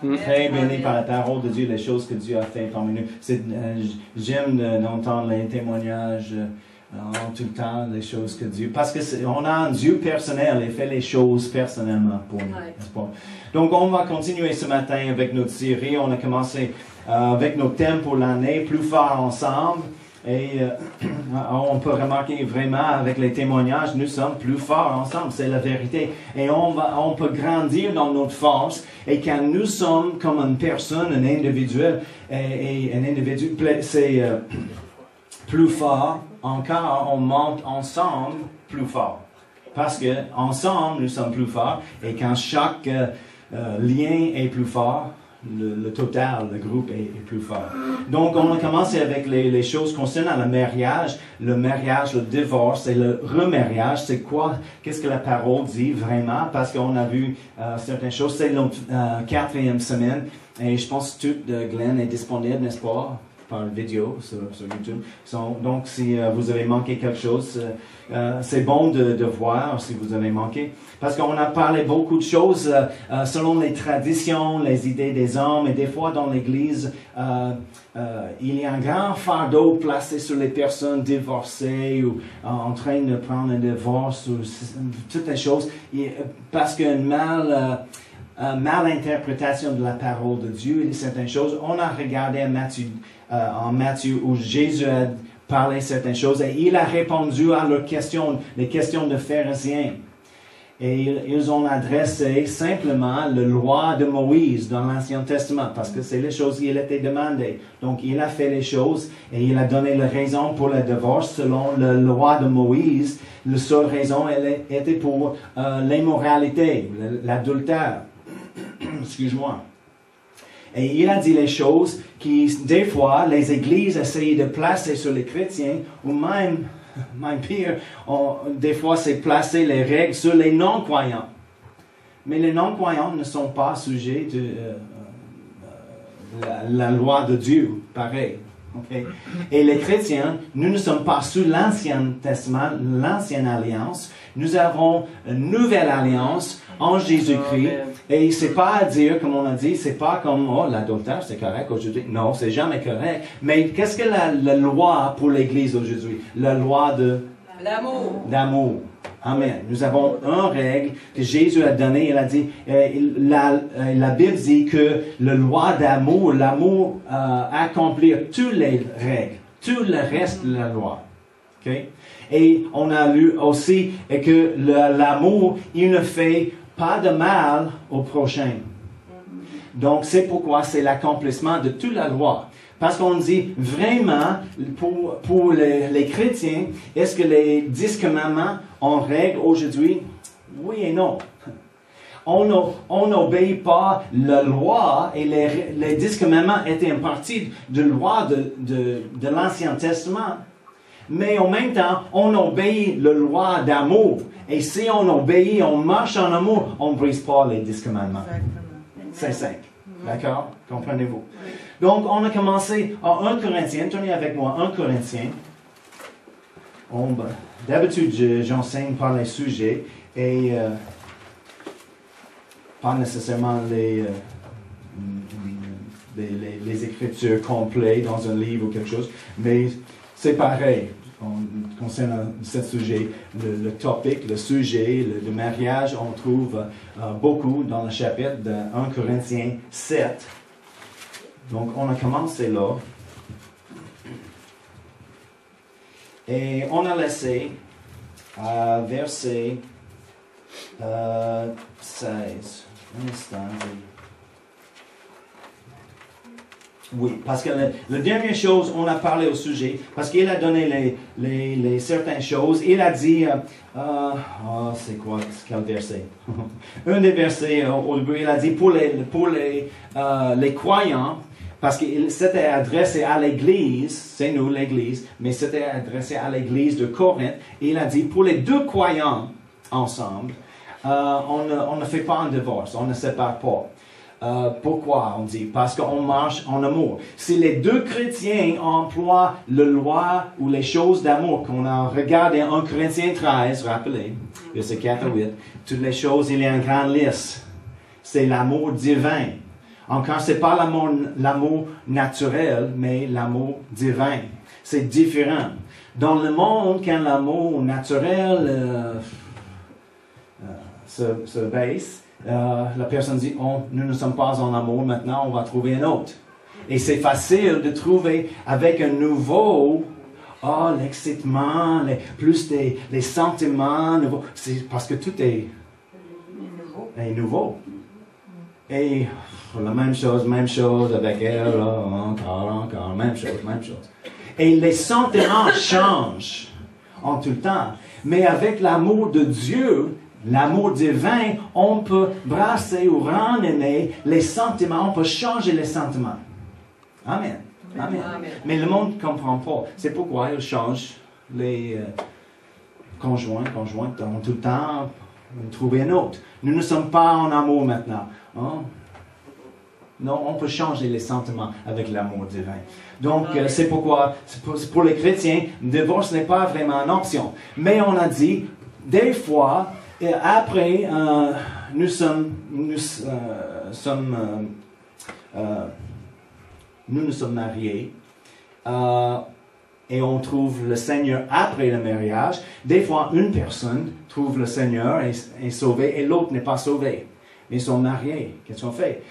Très béni par la parole de Dieu, les choses que Dieu a fait parmi nous. J'aime d'entendre les témoignages en tout le temps, les choses que Dieu... Parce qu'on a un Dieu personnel et fait les choses personnellement pour nous, n'est-ce pas? Donc, on va continuer ce matin avec notre série. On a commencé avec nos thèmes pour l'année, plus fort ensemble. Et on peut remarquer vraiment avec les témoignages, nous sommes plus forts ensemble, c'est la vérité. Et on peut grandir dans notre force. Et quand nous sommes comme une personne, un individuel, et un individu, c'est plus fort, encore on monte ensemble plus fort. Parce que ensemble nous sommes plus forts. Et quand chaque lien est plus fort, le total, le groupe est plus fort. Donc, on a commencé avec les choses concernant le mariage, le divorce et le remariage. C'est quoi? Qu'est-ce que la parole dit vraiment? Parce qu'on a vu certaines choses. C'est notre 4e semaine et je pense que tout Glenn est disponible, n'est-ce pas? Par vidéo sur YouTube. Donc, si vous avez manqué quelque chose, c'est bon de voir si vous avez manqué. Parce qu'on a parlé beaucoup de choses selon les traditions, les idées des hommes. Et des fois, dans l'Église, il y a un grand fardeau placé sur les personnes divorcées ou en train de prendre un divorce ou toutes les choses. Parce qu'une malinterprétation de la parole de Dieu et de certaines choses. On a regardé en Matthieu où Jésus a parlé certaines choses et il a répondu à leurs questions, les questions de pharisiens. Et ils ont adressé simplement la loi de Moïse dans l'Ancien Testament parce que c'est les choses qui étaient demandées. Donc il a fait les choses et il a donné la raison pour le divorce selon la loi de Moïse. La seule raison elle était pour l'immoralité, l'adultère. Excuse-moi. Et il a dit les choses qui, des fois, les églises essayaient de placer sur les chrétiens, ou même pire, des fois, c'est placer les règles sur les non-croyants. Mais les non-croyants ne sont pas sujets de la loi de Dieu, pareil. Okay? Et les chrétiens, nous ne sommes pas sous l'Ancien Testament, l'Ancienne Alliance. Nous avons une nouvelle alliance en Jésus-Christ. Et c'est pas à dire, comme on a dit, c'est pas comme, oh, l'adultère, c'est correct aujourd'hui. Non, c'est jamais correct. Mais qu'est-ce que la loi pour l'Église aujourd'hui? La loi de... L'amour. Amen. Nous avons une règle que Jésus a donnée. Il a dit, la Bible dit que la loi d'amour, l'amour accomplir toutes les règles, tout le reste de la loi. Okay? Et on a lu aussi que l'amour, il ne fait pas de mal au prochain. Donc, c'est pourquoi c'est l'accomplissement de toute la loi. Parce qu'on dit vraiment, pour les chrétiens, est-ce que les 10 commandements ont règle aujourd'hui? Oui et non. On n'obéit pas la loi et les 10 commandements étaient une partie de la loi de l'Ancien Testament. Mais en même temps, on obéit la loi d'amour. Et si on obéit, on marche en amour, on ne brise pas les 10 commandements. C'est simple. D'accord? Comprenez-vous? Donc, on a commencé en 1 Corinthiens. Tenez avec moi 1 Corinthiens. D'habitude, j'enseigne par les sujets et pas nécessairement les écritures complètes dans un livre ou quelque chose, mais c'est pareil. Concernant ce sujet, le topic, le sujet, le mariage, on trouve beaucoup dans le chapitre de 1 Corinthiens 7. Donc, on a commencé là. Et on a laissé verset 16. Un instant. Oui, parce que la dernière chose, on a parlé au sujet, parce qu'il a donné les certaines choses. Il a dit, c'est quoi, quel verset? Un des versets au début, il a dit pour les croyants, parce que c'était adressé à l'Église, c'est nous l'Église, mais c'était adressé à l'Église de Corinthe. Et il a dit pour les deux croyants ensemble, on ne fait pas un divorce, on ne sépare pas. Pourquoi on dit? Parce qu'on marche en amour. Si les deux chrétiens emploient la loi ou les choses d'amour qu'on a regardé en 1 Corinthiens 13, rappelez, verset 4 à 8, toutes les choses, il y a une grande liste. C'est l'amour divin. Encore, ce n'est pas l'amour naturel, mais l'amour divin. C'est différent. Dans le monde, quand l'amour naturel se baisse, la personne dit, oh, nous ne sommes pas en amour, maintenant on va trouver un autre. Et c'est facile de trouver avec un nouveau, l'excitement, plus les sentiments nouveaux. C'est parce que tout est nouveau. Et la même chose avec elle, encore, même chose. Et les sentiments changent en tout le temps. Mais avec l'amour de Dieu, l'amour divin, on peut brasser ou ramener les sentiments, on peut changer les sentiments. Amen. Amen. Mais le monde ne comprend pas. C'est pourquoi il change les conjointes dans tout le temps, trouver un autre. Nous ne sommes pas en amour maintenant. Hein? Non, on peut changer les sentiments avec l'amour divin. Donc, c'est pourquoi, pour les chrétiens, le divorce n'est pas vraiment une option. Mais on a dit, des fois, après, nous sommes mariés et on trouve le Seigneur après le mariage. Des fois, une personne trouve le Seigneur et est sauvée et l'autre n'est pas sauvé. Ils sont mariés. Qu'est-ce qu'on fait?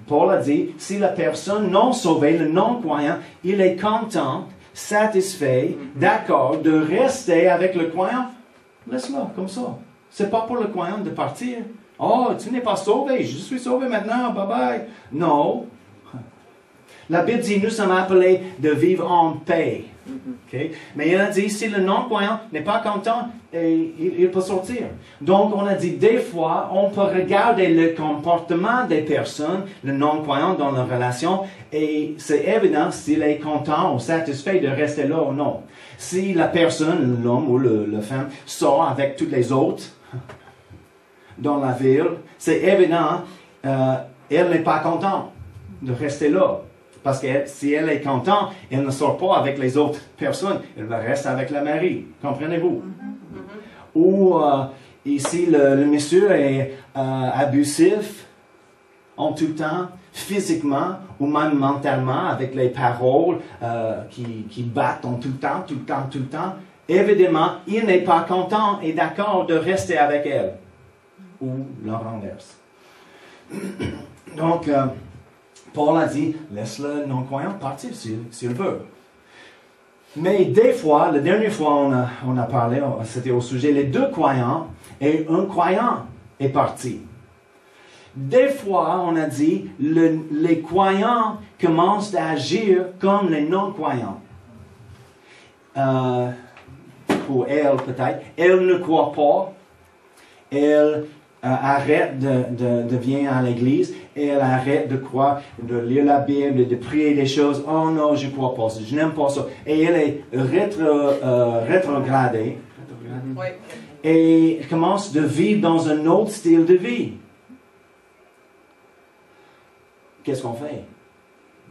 Paul a dit, si la personne non sauvée, le non-croyant, il est content, satisfait, d'accord de rester avec le croyant, laisse-le comme ça. C'est pas pour le croyant de partir. Oh, tu n'es pas sauvé, je suis sauvé maintenant, bye bye. Non. La Bible dit, nous sommes appelés de vivre en paix. Okay? Mais il a dit, si le non-croyant n'est pas content, il peut sortir. Donc, on a dit, des fois, on peut regarder le comportement des personnes, le non-croyant dans la relation, et c'est évident s'il est content ou satisfait de rester là ou non. Si la personne, l'homme ou la femme, sort avec toutes les autres dans la ville, c'est évident, elle n'est pas contente de rester là. Parce que si elle est contente, elle ne sort pas avec les autres personnes. Elle va rester avec la mari. Comprenez-vous? Ou ici, le monsieur est abusif en tout temps, physiquement ou même mentalement, avec les paroles qui battent en tout le temps. Évidemment, il n'est pas content et d'accord de rester avec elle. Ou le renverse. Donc, Paul a dit, laisse le non-croyant partir s'il veut. Mais des fois, la dernière fois on a parlé, c'était au sujet les deux croyants et un croyant est parti. Des fois, on a dit, les croyants commencent à agir comme les non-croyants. Pour elle peut-être, elle ne croit pas, elle arrête de venir à l'église, et elle arrête de croire, de lire la Bible, de prier des choses. Oh non, je ne crois pas ça, je n'aime pas ça. Et elle est rétrogradée. Oui. Et commence de vivre dans un autre style de vie. Qu'est-ce qu'on fait?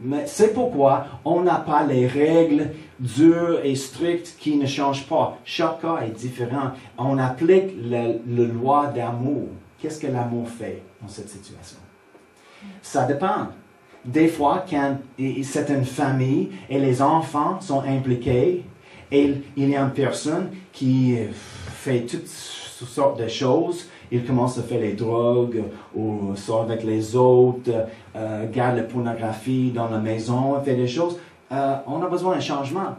Mais c'est pourquoi on n'a pas les règles dures et strictes qui ne changent pas. Chaque cas est différent. On applique la loi d'amour. Qu'est-ce que l'amour fait dans cette situation? Ça dépend. Des fois, quand c'est une famille et les enfants sont impliqués et il y a une personne qui fait toutes sortes de choses, il commence à faire les drogues ou sort avec les autres, garde la pornographie dans la maison, fait des choses, on a besoin d'un changement.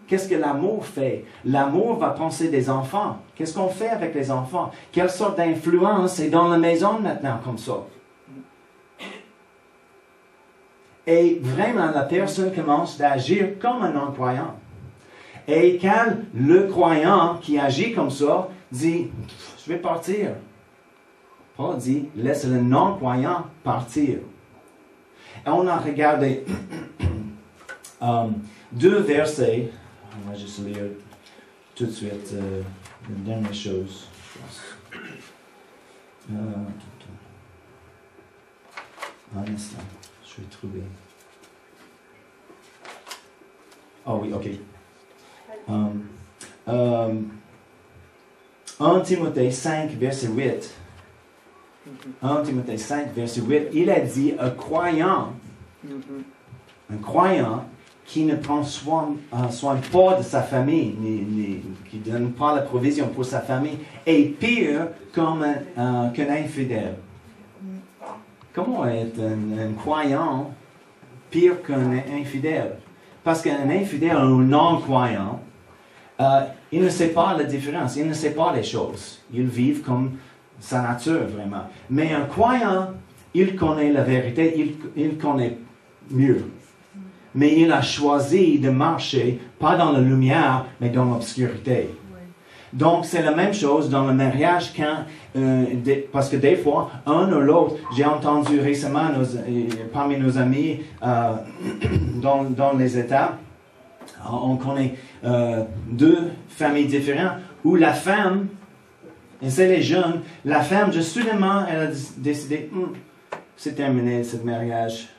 Qu'est-ce que l'amour fait? L'amour va penser des enfants. Qu'est-ce qu'on fait avec les enfants? Quelle sorte d'influence est dans la maison maintenant comme ça? Et vraiment, la personne commence à agir comme un non-croyant. Et quand le croyant qui agit comme ça dit, je vais partir. Paul dit, laisse le non-croyant partir. Et on a regardé deux versets. On va juste lire tout de suite la dernière chose. Un instant. Je vais trouver. Oh oui, ok. 1 Timothée 5, verset 8. 1 Timothée 5, verset 8, il a dit, un croyant qui ne prend soin pas de sa famille, qui ne donne pas la provision pour sa famille, est pire qu'un infidèle. Comment être un croyant pire qu'un infidèle? Parce qu'un infidèle ou non-croyant, il ne sait pas la différence, il ne sait pas les choses. Il vit comme sa nature, vraiment. Mais un croyant, il connaît la vérité, il connaît mieux. Mais il a choisi de marcher, pas dans la lumière, mais dans l'obscurité. Donc, c'est la même chose dans le mariage parce que des fois, un ou l'autre, j'ai entendu récemment parmi nos amis dans les États, on connaît deux familles différentes où la femme, et c'est les jeunes, la femme, soudainement, elle a décidé, c'est terminé ce mariage.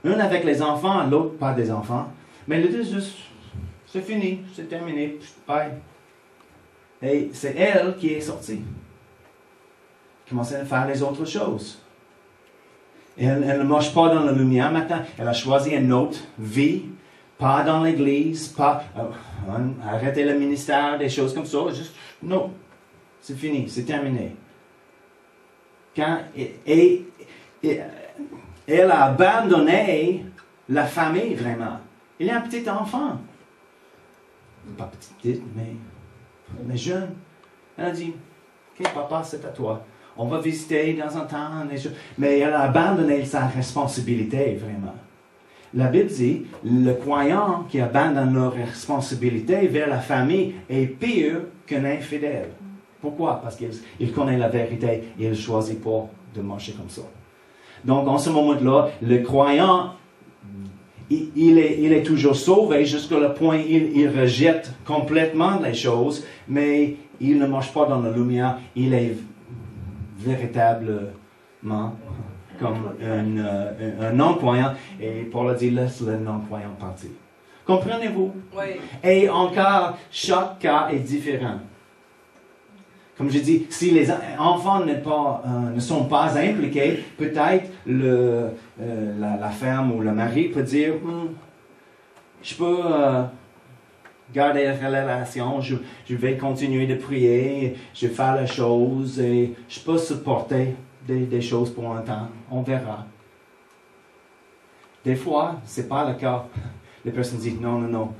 Un avec les enfants, l'autre pas des enfants. Mais les deux, c'est fini, c'est terminé, bye. Et c'est elle qui est sortie. Commençait à faire les autres choses. Elle ne marche pas dans la lumière maintenant. Elle a choisi une autre vie. Pas dans l'église, pas arrêter le ministère, des choses comme ça. Juste, non, c'est fini, c'est terminé. Elle a abandonné la famille, vraiment. Il y a un petit enfant. Pas petite, mais jeune. Elle a dit, OK, papa, c'est à toi. On va visiter dans un temps. Mais elle a abandonné sa responsabilité, vraiment. La Bible dit, le croyant qui abandonne leur responsabilité vers la famille est pire qu'un infidèle. Pourquoi? Parce qu'il connaît la vérité et il ne choisit pas de marcher comme ça. Donc, en ce moment-là, le croyant, il est toujours sauvé jusqu'à le point où il rejette complètement les choses, mais il ne marche pas dans la lumière. Il est véritablement comme un non-croyant. Et Paul a dit, laisse le non-croyant partir. Comprenez-vous? Oui. Et encore, chaque cas est différent. Comme je dis, si les enfants ne sont pas impliqués, peut-être la femme ou le mari peut dire, je peux garder la relation, je vais continuer de prier, je vais faire les choses et je peux supporter des choses pour un temps. On verra. Des fois, ce n'est pas le cas. Les personnes disent, non.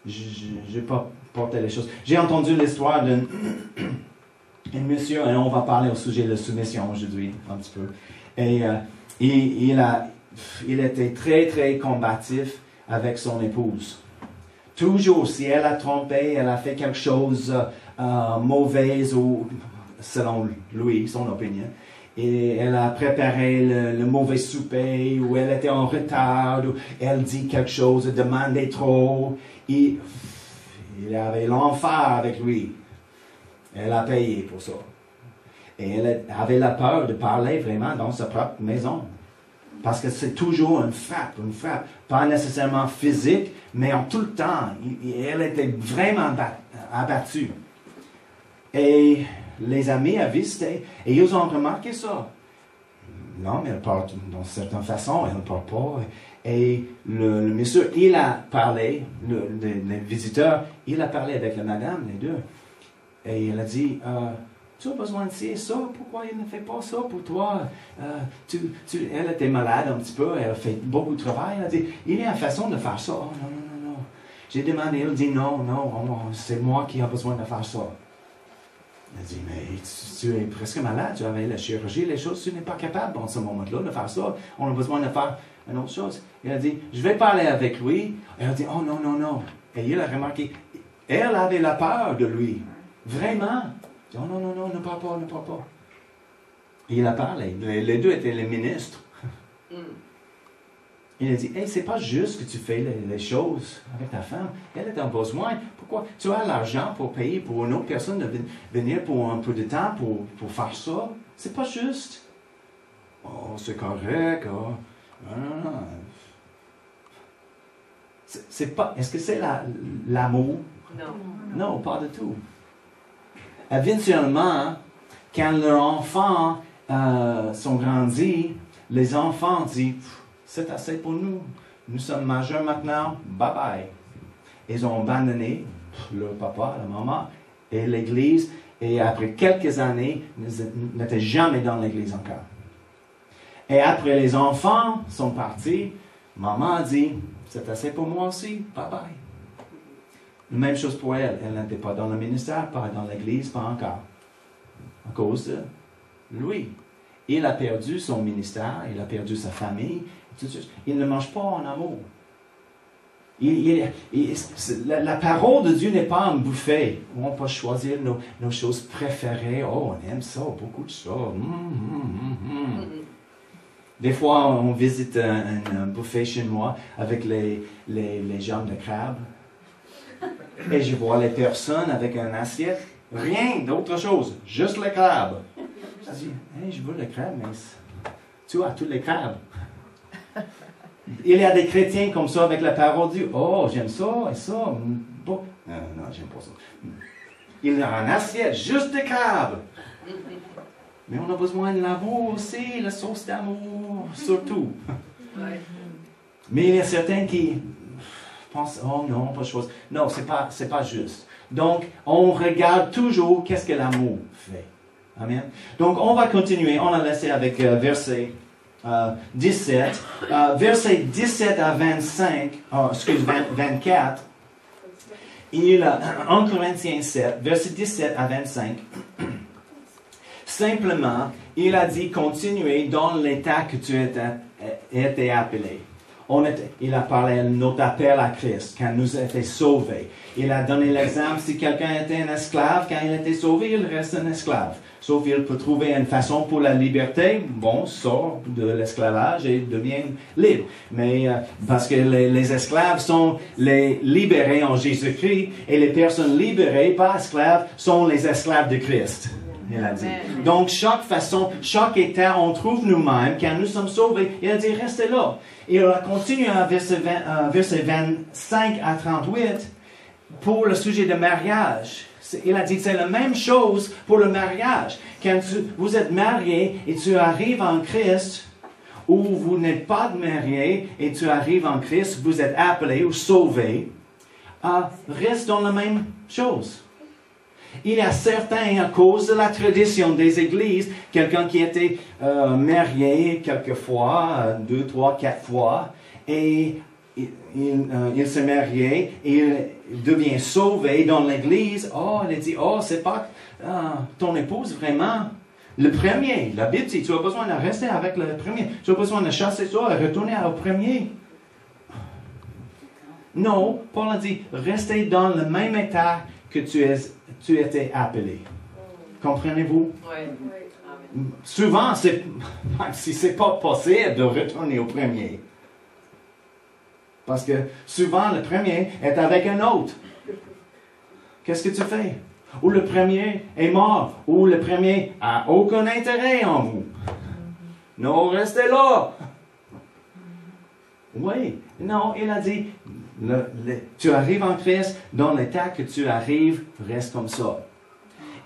Je ne vais pas porter les choses. J'ai entendu l'histoire d'un monsieur, et on va parler au sujet de la soumission aujourd'hui, un petit peu. Et il était très, très combatif avec son épouse. Toujours, si elle a trompé, elle a fait quelque chose mauvaise, ou selon lui, son opinion, et elle a préparé le mauvais souper, ou elle était en retard, ou elle dit quelque chose, demandait trop, il avait l'enfer avec lui. Elle a payé pour ça. Et elle avait la peur de parler vraiment dans sa propre maison. Parce que c'est toujours une frappe. Pas nécessairement physique, mais en tout le temps. Elle était vraiment abattue. Et les amis ont visité et ils ont remarqué ça. Non, mais elle parle d'une certaine façon, elle ne parle pas. Et le monsieur, il a parlé, le visiteur, il a parlé avec la madame, les deux. Et il a dit, tu as besoin de ça, pourquoi il ne fait pas ça pour toi? Elle était malade un petit peu, elle a fait beaucoup de travail. Elle a dit, il y a une façon de faire ça. Oh, non. J'ai demandé, elle dit, non, c'est moi qui ai besoin de faire ça. Elle a dit, mais tu es presque malade, tu avais la chirurgie, les choses, tu n'es pas capable en ce moment-là de faire ça. On a besoin de faire une autre chose. Il a dit, je vais parler avec lui. Elle a dit, oh non. Et il a remarqué, elle avait la peur de lui. Vraiment. Il dit, oh non, ne parle pas. Et il a parlé. Les deux étaient les ministres. Il a dit, hey, c'est pas juste que tu fais les choses avec ta femme. Elle a besoin. Pourquoi? Tu as l'argent pour payer pour une autre personne de venir pour un peu de temps pour faire ça. C'est pas juste. Oh, c'est correct. Oh. Non. C'est pas. Est-ce que c'est l'amour? Non. Non, pas du tout. Éventuellement, quand leurs enfants sont grandis, les enfants disent, c'est assez pour nous. Nous sommes majeurs maintenant, bye bye. Ils ont abandonné leur papa, la maman et l'église. Et après quelques années, ils n'étaient jamais dans l'église encore. Et après les enfants sont partis, maman a dit, c'est assez pour moi aussi, bye bye. Même chose pour elle. Elle n'était pas dans le ministère, pas dans l'église, pas encore. À cause de lui. Il a perdu son ministère, il a perdu sa famille. Il ne mange pas en amour. La parole de Dieu n'est pas un buffet où on peut choisir nos choses préférées. Oh, on aime ça, beaucoup de choses. Des fois, on visite un buffet chinois avec les jambes de crabe. Et je vois les personnes avec une assiette, rien d'autre chose, juste les crabes. Je dis, hey, je veux les crabes, mais tu as tous les crabes. Il y a des chrétiens comme ça avec la parole de Dieu. Oh, j'aime ça et ça. Bon. Non, j'aime pas ça. Il y a une assiette, juste des crabes. Mais on a besoin de l'amour aussi, la sauce d'amour, surtout. Mais il y a certains qui pensent, oh non, pas de chose. Non, c'est pas juste. Donc, on regarde toujours qu'est-ce que l'amour fait. Amen. Donc, on va continuer. On a laissé avec verset 17. Verset 17 à 25, 24. Il a 1 Corinthiens 7, verset 17 à 25. Simplement, il a dit continuez dans l'état que tu étais appelé. Il a parlé de notre appel à Christ, quand nous étions sauvés. Il a donné l'exemple, si quelqu'un était un esclave, quand il était sauvé, il reste un esclave. Sauf qu'il peut trouver une façon pour la liberté, bon, sort de l'esclavage et devient libre. Mais parce que les esclaves sont les libérés en Jésus-Christ, et les personnes libérées, pas esclaves, sont les esclaves de Christ. Il a dit. Donc, chaque façon, chaque état, on trouve nous-mêmes, quand nous sommes sauvés, il a dit, restez là. Et il a continué à verset 25 à 38 pour le sujet de mariage. Il a dit, c'est la même chose pour le mariage. Quand vous êtes marié et tu arrives en Christ, ou vous n'êtes pas marié et tu arrives en Christ, vous êtes appelé ou sauvé, reste dans la même chose. Il y a certains, à cause de la tradition des églises, quelqu'un qui était marié quelquefois, 2, 3, 4 fois, et il s'est marié, il devient sauvé dans l'église. Oh, il dit, oh, c'est pas ton épouse vraiment. Le premier, la Bible dit, tu as besoin de rester avec le premier. Tu as besoin de chasser ça et retourner au premier. Non, Paul a dit, restez dans le même état que tu étais appelé. Comprenez-vous? Oui. Souvent, même si ce n'est pas possible de retourner au premier. Parce que souvent, le premier est avec un autre. Qu'est-ce que tu fais? Ou le premier est mort, ou le premier n'a aucun intérêt en vous. Non, restez là. Oui, non, il a dit, tu arrives en Christ, dans l'état que tu arrives, reste comme ça.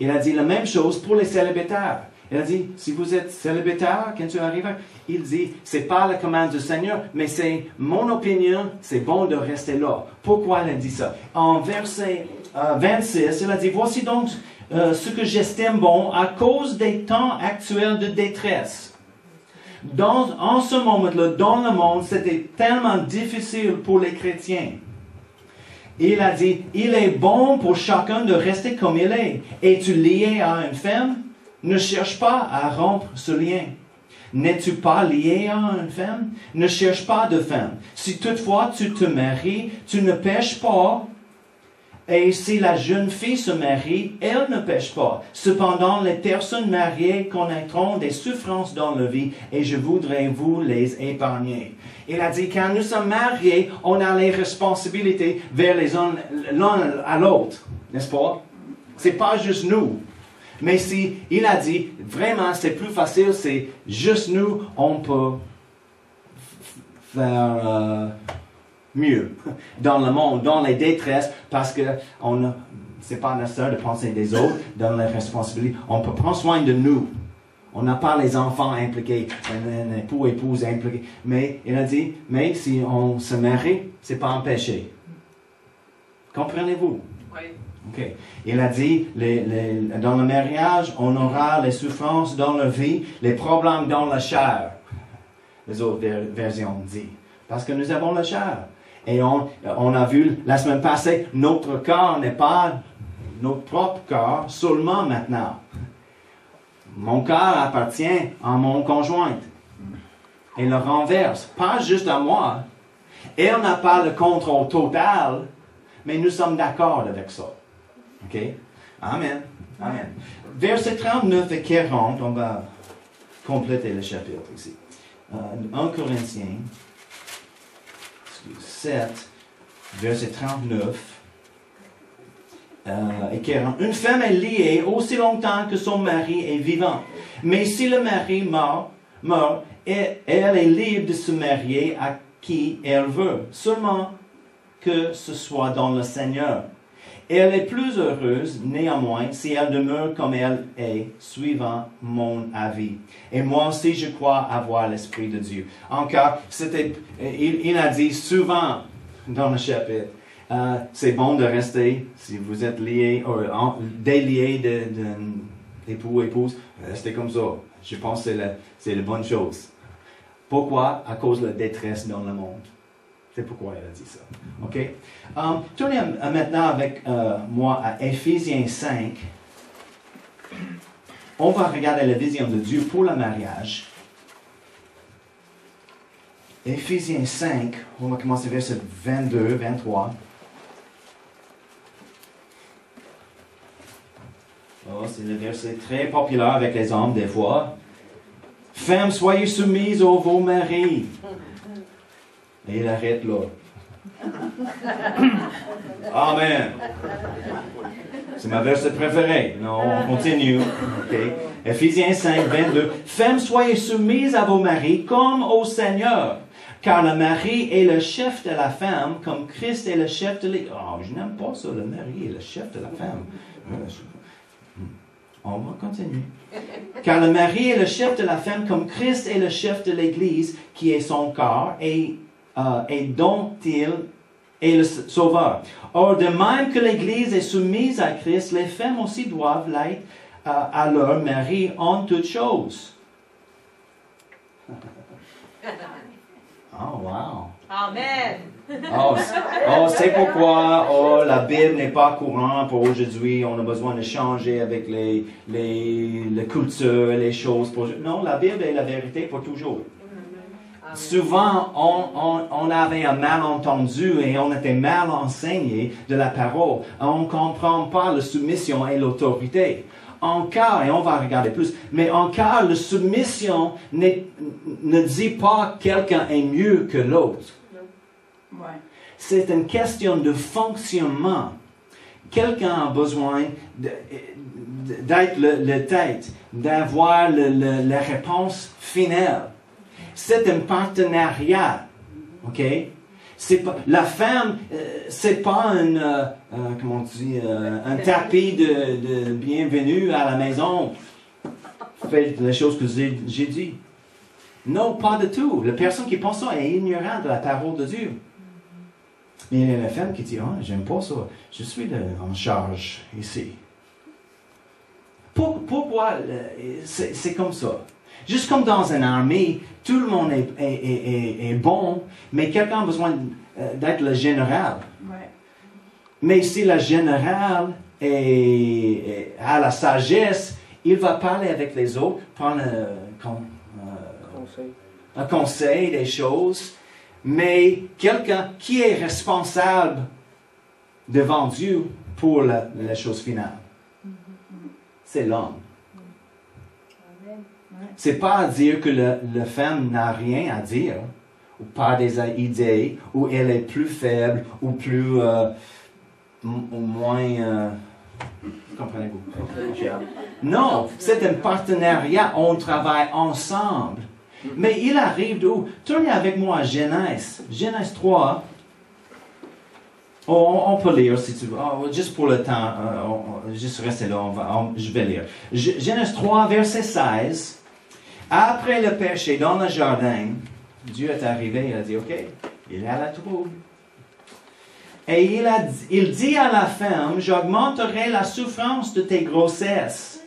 Il a dit la même chose pour les célibataires. Il a dit, si vous êtes célibataire, quand tu arrives, il dit, c'est pas la commande du Seigneur, mais c'est mon opinion, c'est bon de rester là. Pourquoi il a dit ça? En verset 26, il a dit, voici donc ce que j'estime bon à cause des temps actuels de détresse. En ce moment-là, dans le monde, c'était tellement difficile pour les chrétiens. Il a dit, il est bon pour chacun de rester comme il est. Es-tu lié à une femme? Ne cherche pas à rompre ce lien. N'es-tu pas lié à une femme? Ne cherche pas de femme. Si toutefois tu te maries, tu ne pêches pas. Et si la jeune fille se marie, elle ne pêche pas. Cependant, les personnes mariées connaîtront des souffrances dans la vie et je voudrais vous les épargner. Il a dit, quand nous sommes mariés, on a les responsabilités vers l'un à l'autre. N'est-ce pas? C'est pas juste nous. Mais si il a dit, vraiment, c'est plus facile, c'est juste nous, on peut faire mieux dans le monde, dans les détresses, parce que c'est pas nécessaire de penser des autres, donner les responsabilités. On peut prendre soin de nous. On n'a pas les enfants impliqués, un époux, épouse impliqués. Mais il a dit, mais si on se marie, c'est pas un péché. Comprenez-vous? Oui. OK. Il a dit, dans le mariage, on aura les souffrances dans la vie, les problèmes dans la chair. Les autres versions disent. Parce que nous avons la chair. Et on a vu la semaine passée, notre corps n'est pas notre propre corps seulement maintenant. Mon corps appartient à mon conjointe. Et le renverse, pas juste à moi. Elle n'a pas le contrôle total, mais nous sommes d'accord avec ça. OK? Amen. Amen. Versets 39 et 40, on va compléter le chapitre ici. 1 Corinthiens 7, verset 39 et 40. Une femme est liée aussi longtemps que son mari est vivant. Mais si le mari meurt, elle est libre de se marier à qui elle veut, seulement que ce soit dans le Seigneur. Elle est plus heureuse, néanmoins, si elle demeure comme elle est, suivant mon avis. Et moi aussi, je crois avoir l'Esprit de Dieu. Encore, il a dit souvent dans le chapitre, c'est bon de rester, si vous êtes liés, déliés d'époux, épouse, restez comme ça. Je pense que c'est la bonne chose. Pourquoi? À cause de la détresse dans le monde. C'est pourquoi il a dit ça. OK? Tournez maintenant avec moi à Éphésiens 5. On va regarder la vision de Dieu pour le mariage. Éphésiens 5, on va commencer verset 22, 23. Oh, c'est le verset très populaire avec les hommes des fois. Femmes, soyez soumises aux vos maris. Et il arrête là. Amen. C'est ma verset préférée. Non, on continue. Okay. Éphésiens 5, 22. Femmes, soyez soumises à vos maris comme au Seigneur. Car le mari est le chef de la femme, comme Christ est le chef de l'Église. Oh, je n'aime pas ça, le mari est le chef de la femme. On va continuer. Car le mari est le chef de la femme, comme Christ est le chef de l'Église, qui est son corps, et dont il est le sauveur. Or, de même que l'Église est soumise à Christ, les femmes aussi doivent l'être à leur mari en toutes choses. Oh, wow! Amen! C'est pourquoi la Bible n'est pas courante pour aujourd'hui. On a besoin de changer avec les cultures et les choses. Non, la Bible est la vérité pour toujours. Amen. Souvent, on avait un malentendu et on était mal enseigné de la parole. On ne comprend pas la soumission et l'autorité. Encore, et on va regarder plus, mais encore, la soumission ne dit pas quelqu'un est mieux que l'autre. Ouais. C'est une question de fonctionnement. Quelqu'un a besoin d'être le tête, d'avoir la réponse finale. C'est un partenariat. OK? La femme, c'est pas un tapis de bienvenue à la maison. Faites les choses que j'ai dit. Non, pas du tout. La personne qui pense ça est ignorante de la parole de Dieu. Mais il y a la femme qui dit, j'aime pas ça. Je suis en charge ici. Pourquoi c'est comme ça? Juste comme dans une armée, tout le monde est bon, mais quelqu'un a besoin d'être le général. Ouais. Mais si le général a la sagesse, il va parler avec les autres, prendre un conseil des choses. Mais quelqu'un qui est responsable devant Dieu pour la chose finale, c'est l'homme. C'est pas à dire que la femme n'a rien à dire, ou pas des idées, ou elle est plus faible, ou plus, ou moins, comprenez-vous? Non, c'est un partenariat, on travaille ensemble. Mais il arrive d'où? Tournez avec moi à Genèse 3, On peut lire si tu veux. Oh, juste pour le temps, juste rester là, je vais lire. Genèse 3, verset 16. Après le péché dans le jardin, Dieu est arrivé, il a dit, OK, il est à la troupe. Et il dit à la femme, j'augmenterai la souffrance de tes grossesses.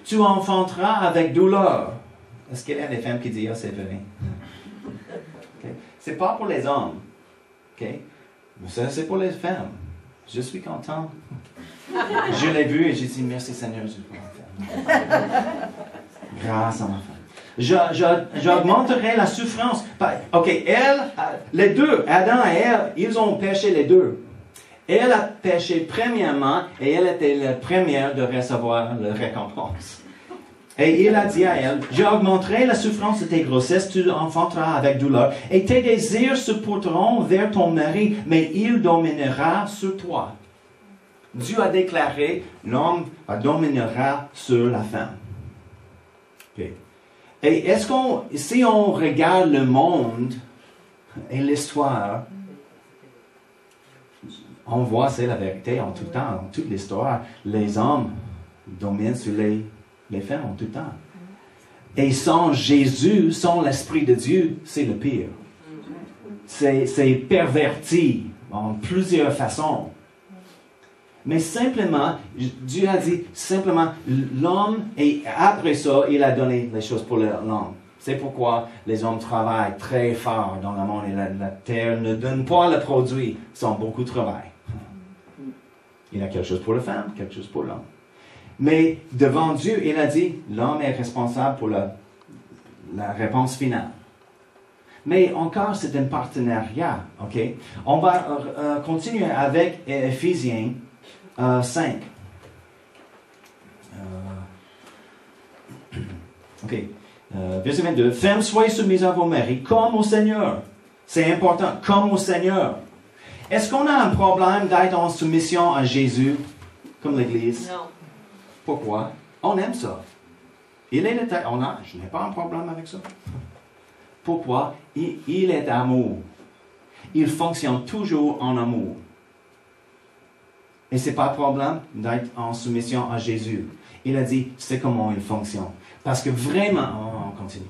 Tu enfanteras avec douleur. Est-ce qu'il y a des femmes qui disent, c'est vrai? Okay. C'est pas pour les hommes. Okay? Mais ça, c'est pour les femmes. Je suis content. Je l'ai vu et j'ai dit, merci Seigneur, je suis content. Grâce à ma femme. J'augmenterai la souffrance. OK, les deux, Adam et Ève, ils ont péché les deux. Elle a péché premièrement et elle était la première de recevoir la récompense. Et il a dit à elle, j'augmenterai la souffrance de tes grossesses, tu enfanteras avec douleur, et tes désirs se porteront vers ton mari, mais il dominera sur toi. Dieu a déclaré, l'homme dominera sur la femme. Okay. Et si on regarde le monde et l'histoire, on voit, c'est la vérité en tout temps, en toute l'histoire, les hommes dominent sur les femmes en tout temps. Et sans Jésus, sans l'Esprit de Dieu, c'est le pire. C'est perverti en plusieurs façons. Mais simplement, Dieu a dit simplement l'homme, et après ça, il a donné les choses pour l'homme. C'est pourquoi les hommes travaillent très fort dans le monde et la terre ne donne pas le produit sans beaucoup de travail. Il y a quelque chose pour la femme, quelque chose pour l'homme. Mais devant Dieu, il a dit, l'homme est responsable pour la réponse finale. Mais encore, c'est un partenariat, ok? On va continuer avec Éphésiens 5. Ok. Verset 22. Femmes, soyez soumises à vos maris comme au Seigneur. C'est important, comme au Seigneur. Est-ce qu'on a un problème d'être en soumission à Jésus, comme l'Église? Non. Pourquoi? On aime ça. Il est le tête. Je n'ai pas un problème avec ça. Pourquoi? Il est amour. Il fonctionne toujours en amour. Et ce n'est pas un problème d'être en soumission à Jésus. Il a dit, c'est comment il fonctionne. Parce que vraiment, on continue.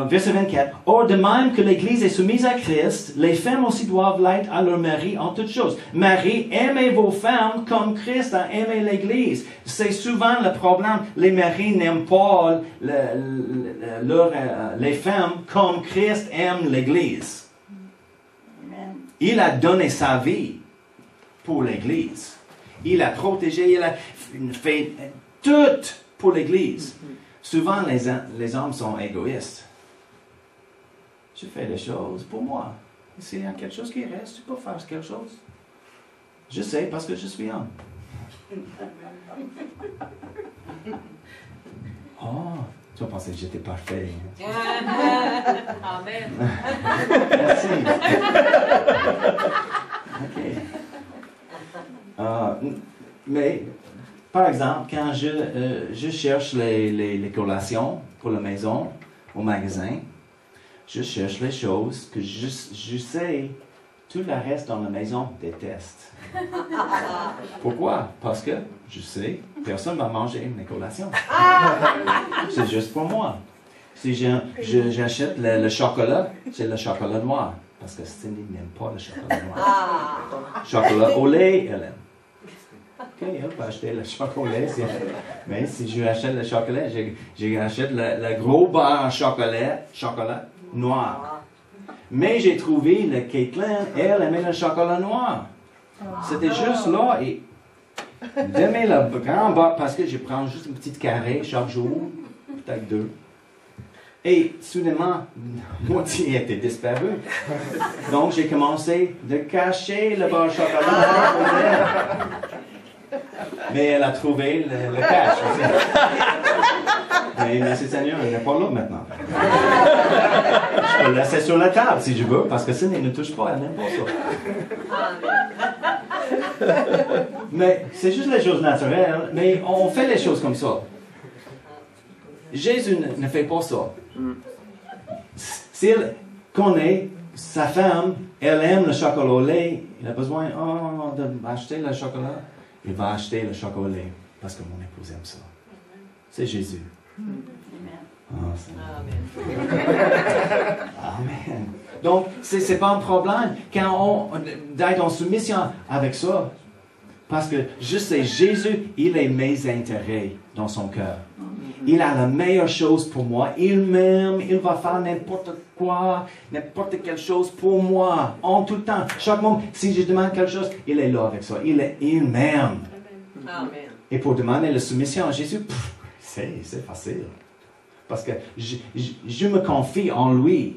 Verset 24. Or, de même que l'Église est soumise à Christ, les femmes aussi doivent l'être à leur mari en toutes choses. Marie, aimez vos femmes comme Christ a aimé l'Église. C'est souvent le problème. Les maris n'aiment pas les femmes comme Christ aime l'Église. Il a donné sa vie pour l'Église. Il a protégé, il a fait tout pour l'Église. Souvent, les hommes sont égoïstes. Je fais les choses pour moi. S'il y a quelque chose qui reste, tu peux faire quelque chose. Je sais parce que je suis homme. Oh, tu vas penser que j'étais parfait. Amen. Merci. OK. Mais, par exemple, quand je cherche les collations pour la maison, au magasin, je cherche les choses que je sais, tout le reste dans la maison déteste. Pourquoi? Parce que je sais, personne ne va manger mes collations. C'est juste pour moi. Si j'achète le chocolat, c'est le chocolat noir. Parce que Cindy n'aime pas le chocolat noir. Chocolat au lait, elle aime. OK, elle peut acheter le chocolat. Mais si je achète le chocolat, j'achète le gros bar en chocolat noir. Mais j'ai trouvé le Caitlin, elle aimait le chocolat noir. C'était juste là et j'aimais le grand bar parce que je prends juste une petite carré chaque jour, peut-être 2. Et soudainement, moitié était disparu. Donc j'ai commencé de cacher le bar chocolat noir. Mais elle a trouvé le cache aussi. Mais merci Seigneur, elle n'est pas là maintenant. Je peux le laisser sur la table si je veux, parce que Cindy ne touche pas, elle n'aime pas ça. Mais c'est juste les choses naturelles, mais on fait les choses comme ça. Jésus ne fait pas ça. S'il connaît sa femme, elle aime le chocolat au lait. Il a besoin d'acheter le chocolat. Il va acheter le chocolat au lait parce que mon épouse aime ça. C'est Jésus. Amen. Donc, c'est pas un problème quand d'être en soumission avec ça. Parce que je sais, Jésus, il a mes intérêts dans son cœur. Il a la meilleure chose pour moi. Il m'aime. Il va faire n'importe quoi, n'importe quelle chose pour moi, en tout temps. Chaque moment, si je demande quelque chose, il est là avec ça. Il m'aime. Amen. Et pour demander la soumission à Jésus, c'est facile. Parce que je me confie en lui.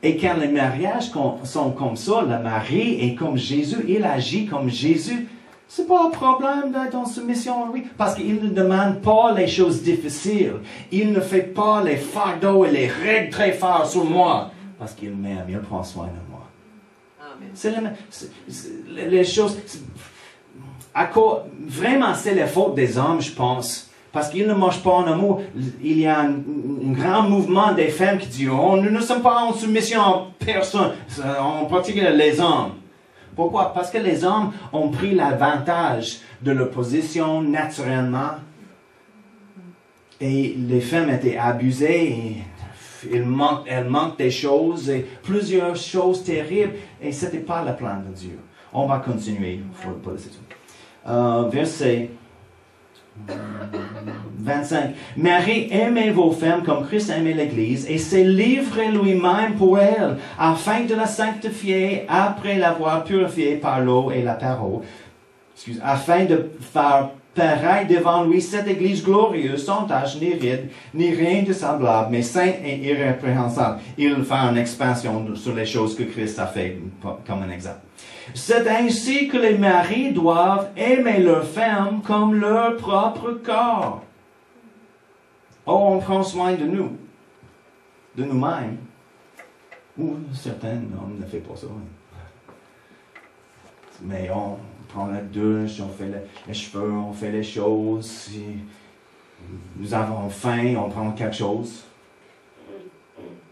Et quand les mariages sont comme ça, le mari est comme Jésus, il agit comme Jésus, c'est pas un problème d'être en soumission à lui. Parce qu'il ne demande pas les choses difficiles. Il ne fait pas les fardeaux et les règles très fortes sur moi. Parce qu'il m'aime, il prend soin de moi. Amen. Les choses... Vraiment, c'est la faute des hommes, je pense. Parce qu'ils ne marchent pas en amour. Il y a un grand mouvement des femmes qui disent nous ne sommes pas en soumission à personne, en particulier les hommes. Pourquoi? Parce que les hommes ont pris l'avantage de leur position naturellement. Et les femmes étaient abusées. Et elles manquent des choses, et plusieurs choses terribles. Et ce n'était pas le plan de Dieu. On va continuer. Verset 25. Marie, aimez vos femmes comme Christ aimait l'Église et s'est livré lui-même pour elle, afin de la sanctifier après l'avoir purifiée par l'eau et la parole, afin de faire pareil devant lui cette Église glorieuse, sans tache ni ride, ni rien de semblable, mais sainte et irrépréhensible. Il fait une expansion sur les choses que Christ a fait, comme un exemple. C'est ainsi que les maris doivent aimer leurs femmes comme leur propre corps. On prend soin de nous, de nous-mêmes. Ou certains hommes ne font pas ça. Mais on prend la douche, on fait les cheveux, on fait les choses. Si nous avons faim, on prend quelque chose.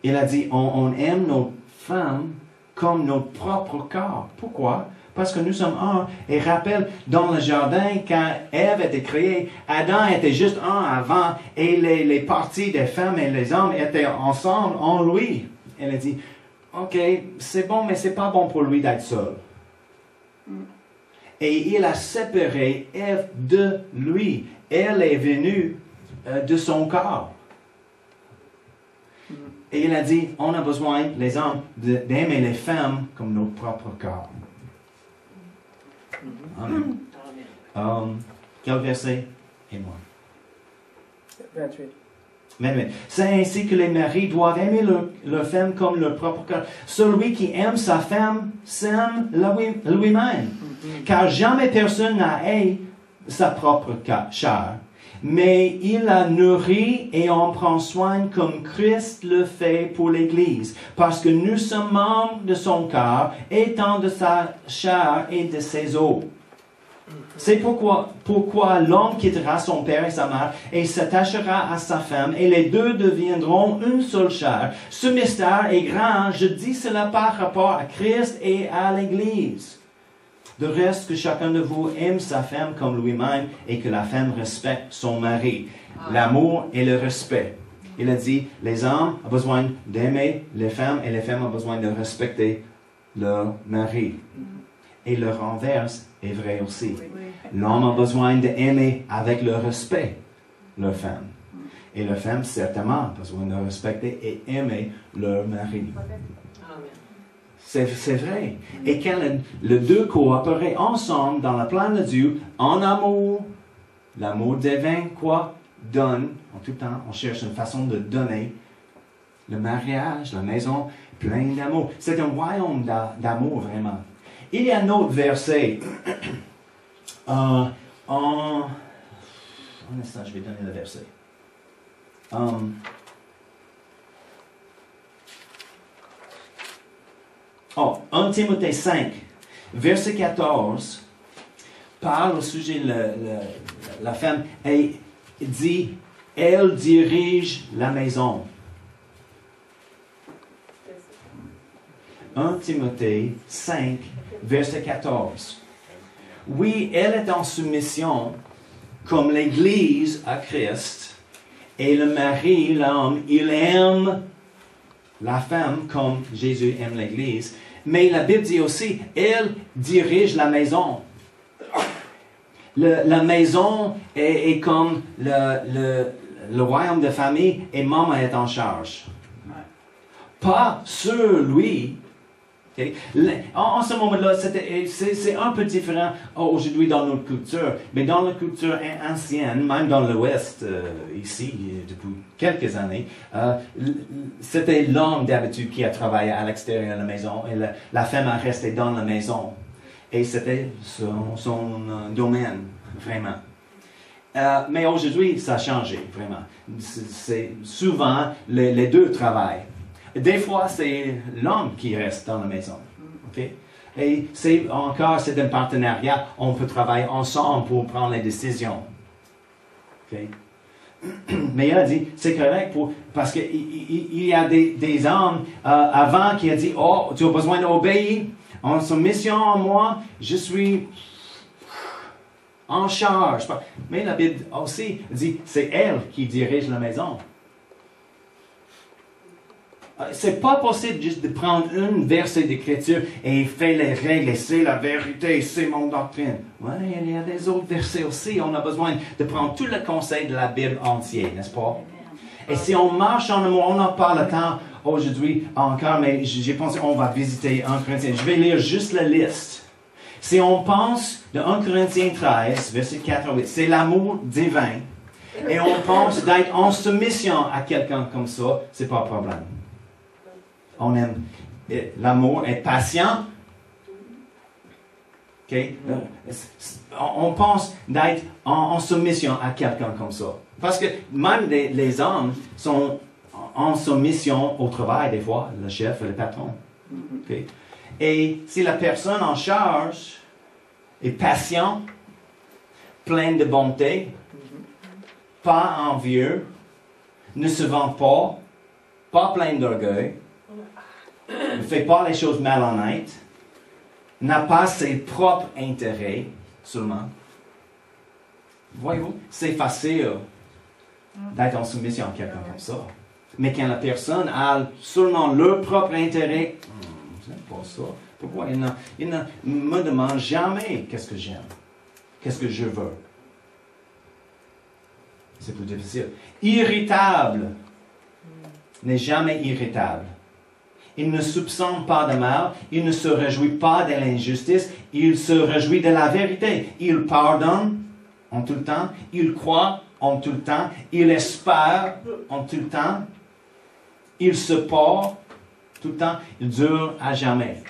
Il a dit, on aime nos femmes comme notre propre corps. Pourquoi? Parce que nous sommes un. Et rappelle, dans le jardin, quand Ève était créée, Adam était juste un avant, et les parties des femmes et les hommes étaient ensemble en lui. Elle a dit, ok, c'est bon, mais c'est pas bon pour lui d'être seul. Et il a séparé Ève de lui. Elle est venue de son corps. Et il a dit, on a besoin, les hommes, d'aimer les femmes comme nos propres corps. Amen. Quel verset? Et moi. 28. 28. C'est ainsi que les maris doivent aimer leur femme comme leur propre corps. Celui qui aime sa femme s'aime lui-même. Car jamais personne n'a aimé sa propre chair. Mais il la nourrit et en prend soin comme Christ le fait pour l'Église, parce que nous sommes membres de son corps, étant de sa chair et de ses os. C'est pourquoi l'homme quittera son père et sa mère et s'attachera à sa femme, et les deux deviendront une seule chair. Ce mystère est grand, je dis cela par rapport à Christ et à l'Église. De reste, que chacun de vous aime sa femme comme lui-même et que la femme respecte son mari. L'amour et le respect. Il a dit, les hommes ont besoin d'aimer les femmes et les femmes ont besoin de respecter leur mari. Et le renverse est vrai aussi. L'homme a besoin d'aimer avec le respect leur femme. Et la femme, certainement, a besoin de respecter et aimer leur mari. C'est vrai. Et quand les deux coopèrent ensemble dans le plan de Dieu, en amour, l'amour devient quoi? Donne. En tout temps, on cherche une façon de donner. Le mariage, la maison, plein d'amour. C'est un royaume d'amour, vraiment. Il y a un autre verset. Un instant, je vais donner le verset. 1 Timothée 5, verset 14, parle au sujet de la femme et dit, elle dirige la maison. 1 Timothée 5, verset 14. Oui, elle est en soumission comme l'Église à Christ, et le mari, l'homme, il aime la femme comme Jésus aime l'Église. Mais la Bible dit aussi, elle dirige la maison. La maison est comme le royaume de famille et maman est en charge. Pas sur lui. Okay? En ce moment-là, c'est un peu différent aujourd'hui dans notre culture, mais dans la culture ancienne, même dans l'Ouest, ici, depuis quelques années, c'était l'homme d'habitude qui a travaillé à l'extérieur de la maison et la femme a resté dans la maison. Et c'était son domaine, vraiment. Mais aujourd'hui, ça a changé, vraiment. C'est souvent, les deux travaillent. Des fois, c'est l'homme qui reste dans la maison. Okay? Et c'est un partenariat. On peut travailler ensemble pour prendre les décisions. Okay? Mais il a dit, c'est correct parce qu'il y a des hommes avant qui ont dit, oh, tu as besoin d'obéir. En soumission à moi, je suis en charge. Mais la Bible aussi dit, c'est elle qui dirige la maison. C'est pas possible juste de prendre un verset d'écriture et faire les règles, et c'est la vérité, c'est mon doctrine. Oui, il y a des autres versets aussi. On a besoin de prendre tout le conseil de la Bible entier, n'est-ce pas? Et si on marche en amour, on n'a pas le temps aujourd'hui encore, mais j'ai pensé qu'on va visiter 1 Corinthiens. Je vais lire juste la liste. Si on pense de 1 Corinthiens 13, verset 4 à 8, c'est l'amour divin. Et on pense d'être en soumission à quelqu'un comme ça, c'est pas un problème. On aime l'amour, être patient. Okay? On pense d'être en soumission à quelqu'un comme ça. Parce que même les hommes sont en soumission au travail, des fois, le chef et le patron. Okay? Et si la personne en charge est patient, pleine de bonté, pas envieux, ne se vend pas plein d'orgueil, ne fait pas les choses malhonnêtes, n'a pas ses propres intérêts seulement. Voyez-vous, c'est facile d'être en soumission à quelqu'un comme ça. Mais quand la personne a seulement leur propre intérêt, c'est pas ça. Pourquoi il ne me demande jamais qu'est-ce que j'aime, qu'est-ce que je veux. C'est plus difficile. Irritable n'est jamais irritable. Il ne soupçonne pas de mal, il ne se réjouit pas de l'injustice, il se réjouit de la vérité. Il pardonne en tout le temps, il croit en tout le temps, il espère en tout le temps, il se porte tout le temps, il dure à jamais.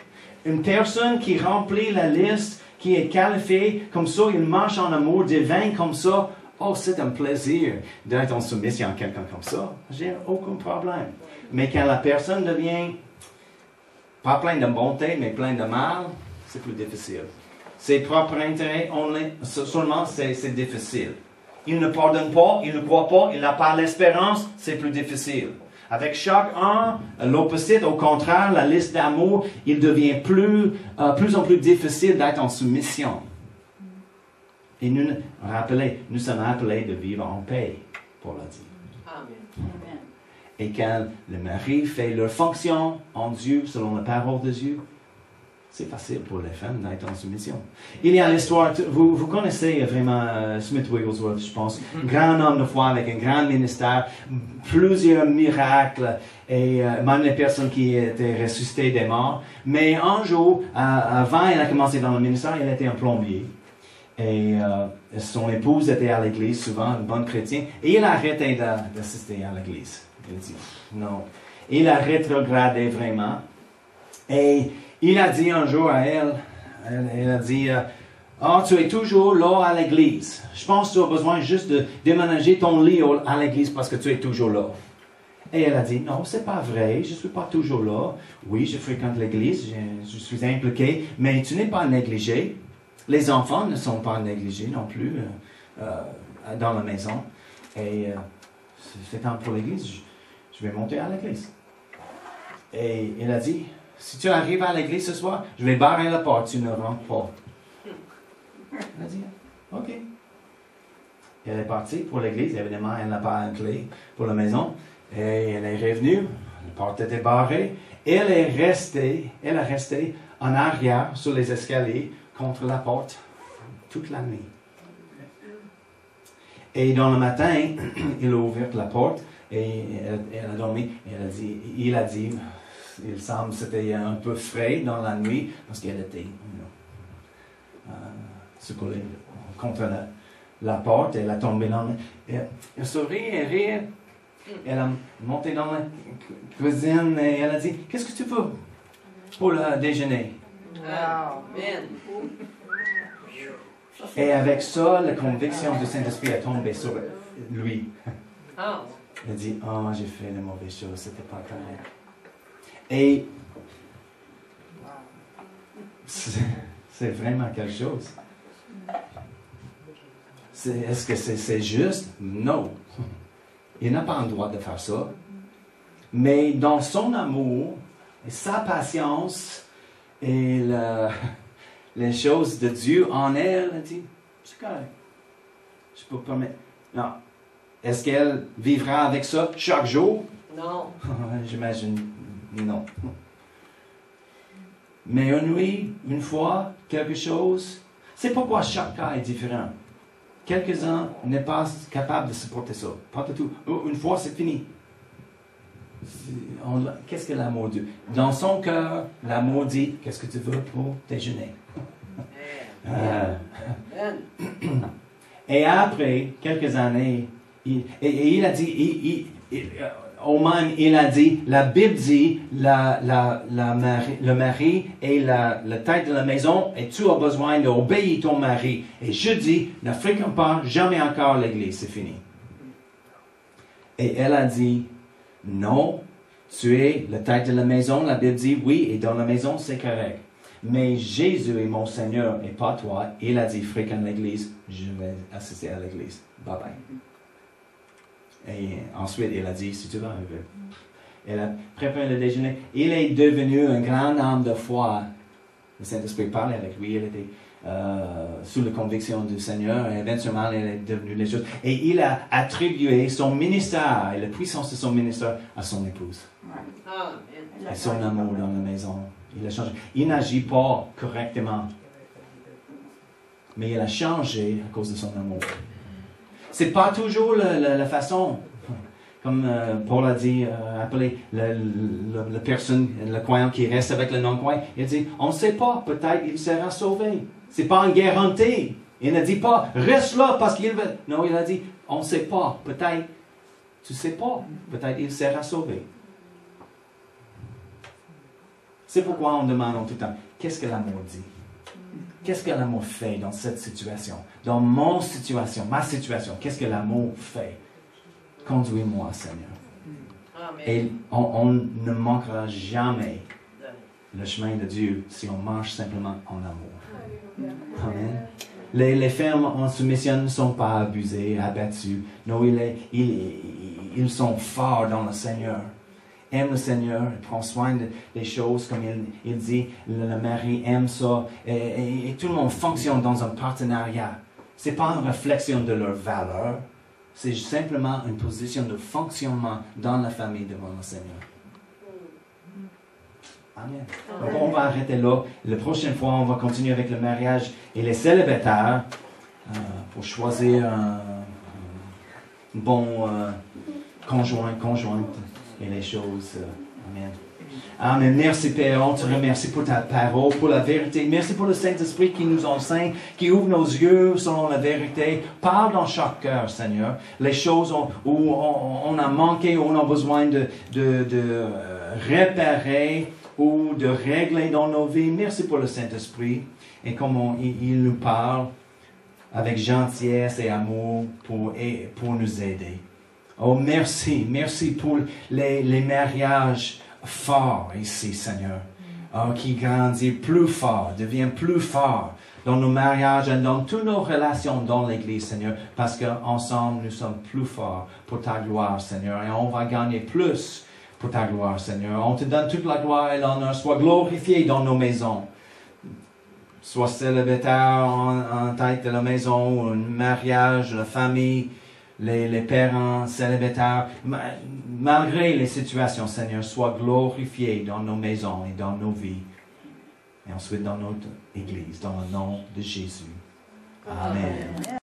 Une personne qui remplit la liste, qui est qualifiée comme ça, il marche en amour divin comme ça, oh, c'est un plaisir d'être en soumission à quelqu'un comme ça. J'ai aucun problème. Mais quand la personne devient pas plein de bonté, mais plein de mal, c'est plus difficile. Ses propres intérêts, seulement, c'est difficile. Il ne pardonne pas, il ne croit pas, il n'a pas l'espérance, c'est plus difficile. Avec chacun, l'opposite, au contraire, la liste d'amour, il devient plus en plus difficile d'être en soumission. Et nous sommes appelés de vivre en paix, Paul a dit. Amen. Et quand le mari fait leur fonction en Dieu, selon la parole de Dieu, c'est facile pour les femmes d'être en soumission. Il y a l'histoire, vous connaissez vraiment Smith Wigglesworth, je pense, grand homme de foi avec un grand ministère, plusieurs miracles, et même les personnes qui étaient ressuscitées des morts. Mais un jour, avant il a commencé dans le ministère, il était un plombier. Et son épouse était à l'église, souvent une bonne chrétienne, et il a arrêté d'assister à l'église. Il a dit non. Il a rétrogradé vraiment. Et il a dit un jour à elle, il a dit, tu es toujours là à l'église. Je pense que tu as besoin juste de déménager ton lit à l'église parce que tu es toujours là. Et elle a dit, non, c'est pas vrai, je ne suis pas toujours là. Oui, je fréquente l'église, je suis impliqué, mais tu n'es pas négligé. Les enfants ne sont pas négligés non plus dans la maison. Et c'est temps pour l'église, je vais monter à l'église. Et il a dit, si tu arrives à l'église ce soir, je vais barrer la porte, tu ne rentres pas. Elle a dit, OK. Elle est partie pour l'église, évidemment, elle n'a pas une clé pour la maison. Et elle est revenue, la porte était barrée. Elle a resté en arrière sur les escaliers contre la porte toute la nuit. Et dans le matin, il a ouvert la porte et elle a dormi. Et il a dit, il semble que c'était un peu frais dans la nuit parce qu'elle était se coller contre la porte. Elle a tombé dans elle sourit et riait. Elle a monté dans la cuisine et elle a dit, qu'est-ce que tu veux pour le déjeuner? Wow. Amen. Et avec ça, la conviction du Saint-Esprit a tombé sur lui. Oh. Il a dit, oh, j'ai fait les mauvaises choses, c'était pas correct. Et c'est vraiment quelque chose. Est-ce que c'est juste? Non. Il n'a pas le droit de faire ça. Mais dans son amour, et sa patience et les choses de Dieu en elle, elle dit, c'est correct. Je peux permettre. Non. Est-ce qu'elle vivra avec ça chaque jour? Non. J'imagine, non. Mais une nuit, une fois, quelque chose, c'est pourquoi chaque cas est différent. Quelques-uns n'est pas capable de supporter ça. Pas du tout. Une fois, c'est fini. Qu'est-ce que l'amour dit? Dans son cœur, l'amour dit, qu'est-ce que tu veux pour déjeuner? Et après quelques années, il a dit, au même, il a dit, la Bible dit, le mari est la tête de la maison et tu as besoin d'obéir ton mari. Et je dis, ne fréquente pas jamais encore l'église, c'est fini. Et elle a dit, non, tu es la tête de la maison, la Bible dit oui, et dans la maison c'est correct. Mais Jésus est mon Seigneur et pas toi. Il a dit, fréquente l'église, je vais assister à l'église. Bye bye. Et ensuite, il a dit, si tu veux arriver. Elle a préparé le déjeuner. Il est devenu un grand homme de foi. Le Saint-Esprit parlait avec lui. Il était sous la conviction du Seigneur. Et éventuellement, il est devenu les choses. Et il a attribué son ministère et la puissance de son ministère à son épouse. Et son amour dans la maison. Il a changé. Il n'agit pas correctement. Mais il a changé à cause de son amour. C'est pas toujours la façon, comme Paul a dit, appeler la personne, le croyant qui reste avec le non-croyant. Il dit, on ne sait pas, peut-être il sera sauvé. C'est pas une garantie. Il ne dit pas, reste là parce qu'il veut. Non, il a dit, on ne sait pas, peut-être, tu ne sais pas, peut-être il sera sauvé. C'est pourquoi on demande en tout temps, qu'est-ce que l'amour dit? Qu'est-ce que l'amour fait dans cette situation? Dans mon situation, ma situation, qu'est-ce que l'amour fait? Conduis-moi, Seigneur. Amen. Et on ne manquera jamais le chemin de Dieu si on marche simplement en amour. Amen. Les femmes en soumission ne sont pas abusées, abattues. Non, ils sont forts dans le Seigneur. Aime le Seigneur, prend soin des choses, comme il dit, le mari aime ça, et tout le monde fonctionne dans un partenariat. Ce n'est pas une réflexion de leur valeur, c'est simplement une position de fonctionnement dans la famille devant le Seigneur. Amen. Donc on va arrêter là. La prochaine fois, on va continuer avec le mariage et les célibataires pour choisir un bon conjointe. Et les choses. Amen. Amen. Merci Père, on te remercie pour ta parole, pour la vérité. Merci pour le Saint-Esprit qui nous enseigne, qui ouvre nos yeux selon la vérité. Parle dans chaque cœur, Seigneur. Les choses où on a manqué, où on a besoin de réparer ou de régler dans nos vies. Merci pour le Saint-Esprit et comment il nous parle avec gentillesse et amour pour nous aider. Oh, merci pour les mariages forts ici, Seigneur. Oh, qui grandit plus fort, devient plus fort dans nos mariages et dans toutes nos relations dans l'Église, Seigneur. Parce qu'ensemble, nous sommes plus forts pour ta gloire, Seigneur. Et on va gagner plus pour ta gloire, Seigneur. On te donne toute la gloire et l'honneur. Sois glorifié dans nos maisons. Sois célibataire en tête de la maison, ou un mariage, la famille, les parents célibataires. Malgré les situations, Seigneur, sois glorifié dans nos maisons et dans nos vies. Et ensuite dans notre Église, dans le nom de Jésus. Amen.